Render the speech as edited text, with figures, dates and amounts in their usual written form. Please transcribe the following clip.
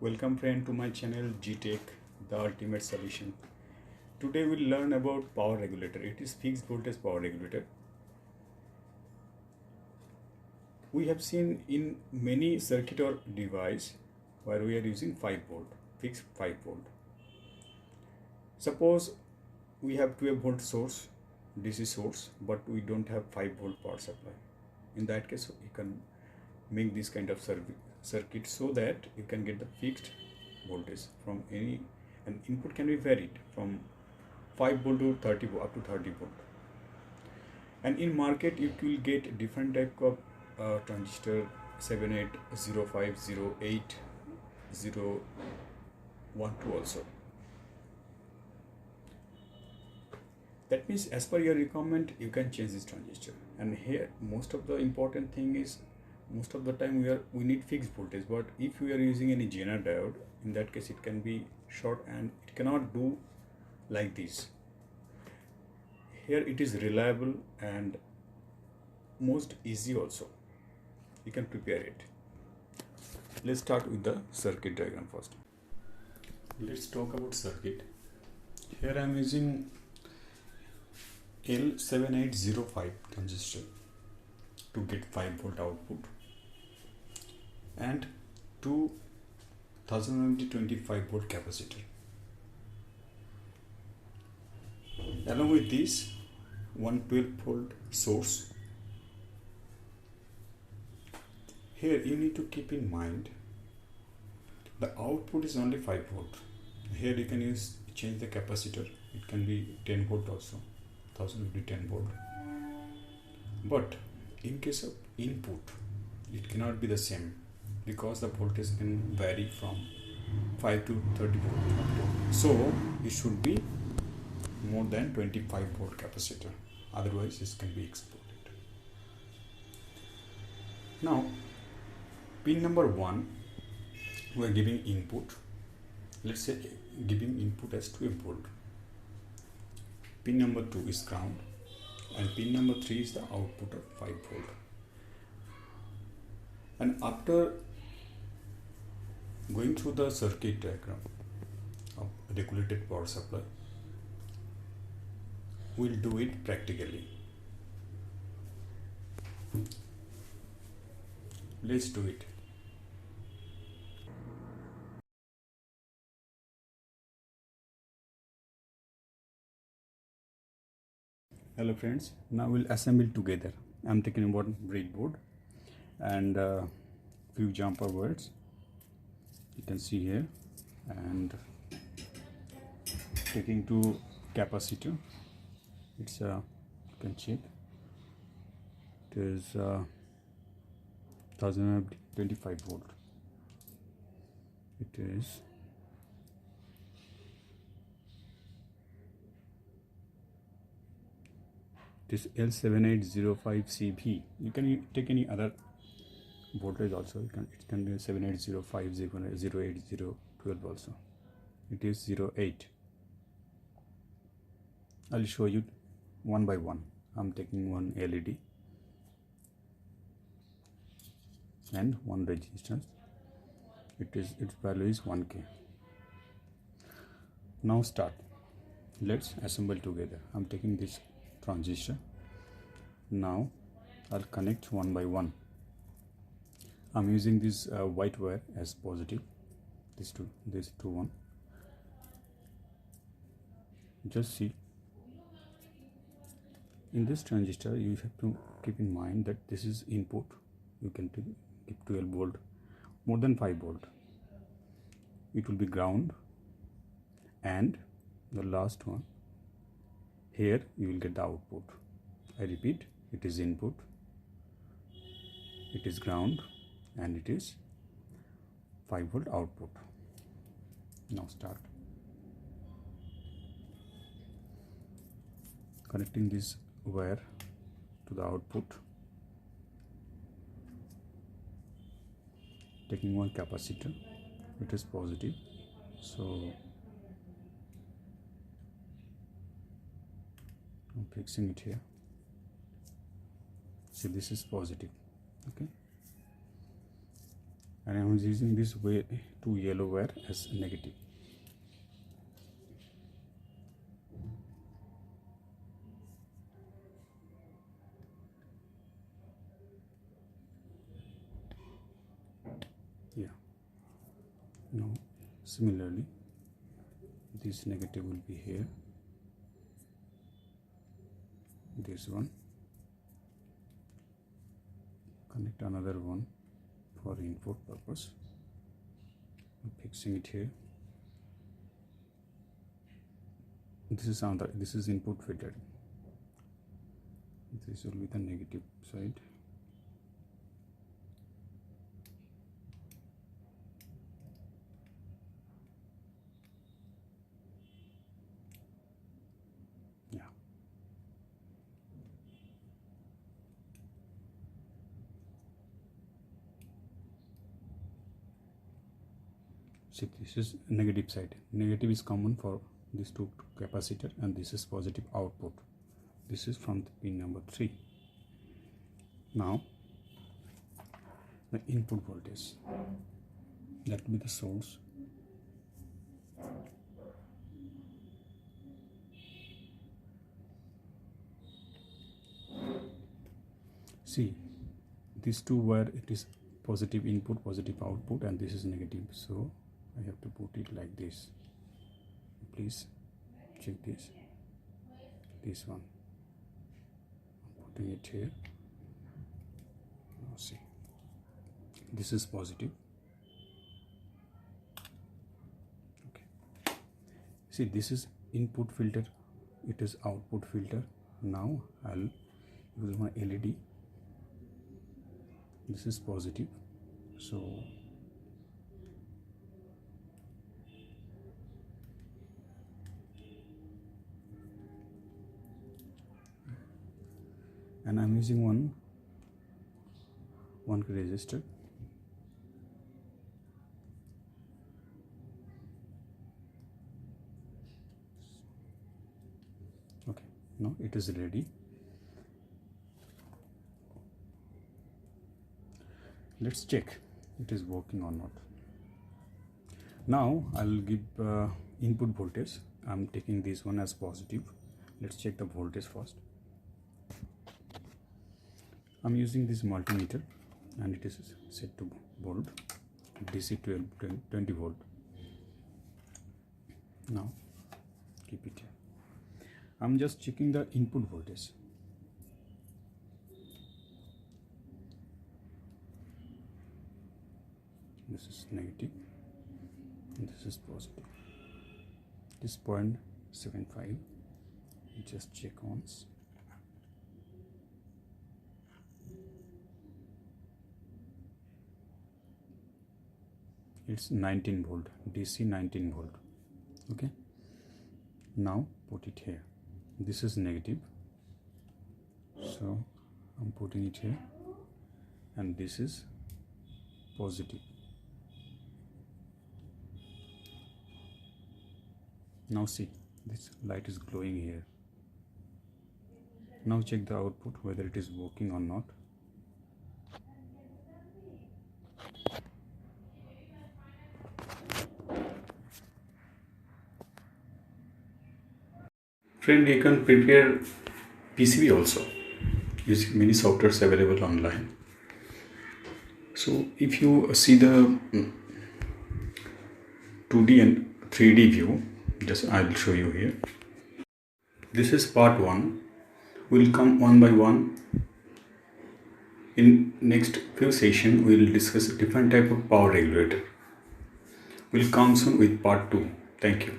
Welcome friend to my channel gtech the ultimate solution. Today we'll learn about power regulator. It is fixed voltage power regulator. We have seen in many circuit or device where we are using 5 volt, fixed 5 volt. Suppose we have 12 volt source, DC source, but we don't have 5 volt power supply. In that case you can make this kind of circuit so that you can get the fixed voltage from any, and input can be varied from 5 volt to 30 volt up to 30 volt. And in market you will get different type of transistor 780508 also. That means as per your requirement you can change this transistor. And here most of the important thing is, most of the time we need fixed voltage, but if we are using any Zener diode, in that case it can be short and it cannot do like this. Here it is reliable and most easy also. You can prepare it. Let's start with the circuit diagram first. Let's talk about circuit. Here I am using L7805 transistor to get 5 volt output and 25 volt capacitor. Along with this 112 volt source. Here you need to keep in mind the output is only 5 volt. Here you can change the capacitor. It can be 10 volt also. 1000 will be 10 volt. But in case of input, it cannot be the same because the voltage can vary from 5 to 30 volt. So it should be more than 25 volt capacitor. Otherwise this can be exploded. Now pin number 1, we are giving input. Let's say giving input as 12 volt. Pin number 2 is ground and pin number 3 is the output of 5 volt. And after going through the circuit diagram of regulated power supply, we'll do it practically. Let's do it. Hello friends, now we'll assemble together. I'm taking one breadboard and few jumper wires, you can see here, and taking two capacitor. It's you can check, it is 1025 volt. It is this L7805CV. You can take any other voltage also. It can be 7805, 08012 also. It is 08. I'll show you one by one. I'm taking one LED and one resistance. Its value is 1K. Now start. Let's assemble together. I'm taking this transistor. Now I'll connect one by one. I'm using this white wire as positive. This two one. Just see. In this transistor, you have to keep in mind that this is input. You can give 12 volt, more than 5 volt. It will be ground, and the last one, here you will get the output. I repeat, it is input, it is ground, and it is 5 volt output. Now start. Connecting this wire to the output, taking one capacitor. It is positive, so I'm fixing it here. See, this is positive, okay, and I am using this way to yellow wire as negative. Yeah. Now similarly this negative will be here, this one, connect another one for input purpose. I'm fixing it here. This is another, this is input filter. This will be the negative side. Yeah. See, this is negative side. Negative is common for these two capacitor, and this is positive output. This is from the pin number 3. Now the input voltage, that will be the source. See, these two wire, it is positive input, positive output, and this is negative, so I have to put it like this. Please check this one. I'm putting it here. Now see, this is positive. Okay, see, this is input filter, it is output filter. Now I'll use my LED. This is positive, so and I'm using one resistor. Okay, now it is ready. Let's check it is working or not. Now I'll give input voltage. I'm taking this one as positive. Let's check the voltage first. I'm using this multimeter and it is set to volt, DC 20 volt. Now keep it here. I'm just checking the input voltage. This is negative and this is positive. This 0.75. Just check once. It's 19 volt, DC 19 volt. Okay, now put it here. This is negative, so I'm putting it here, and this is positive. Now see, this light is glowing here. Now check the output, whether it is working or not. Friend, you can prepare PCB also using many softwares available online. So if you see the 2D and 3D view, just I will show you here. This is part 1. We'll come one by one. In next few sessions, we will discuss different type of power regulator. We'll come soon with part 2. Thank you.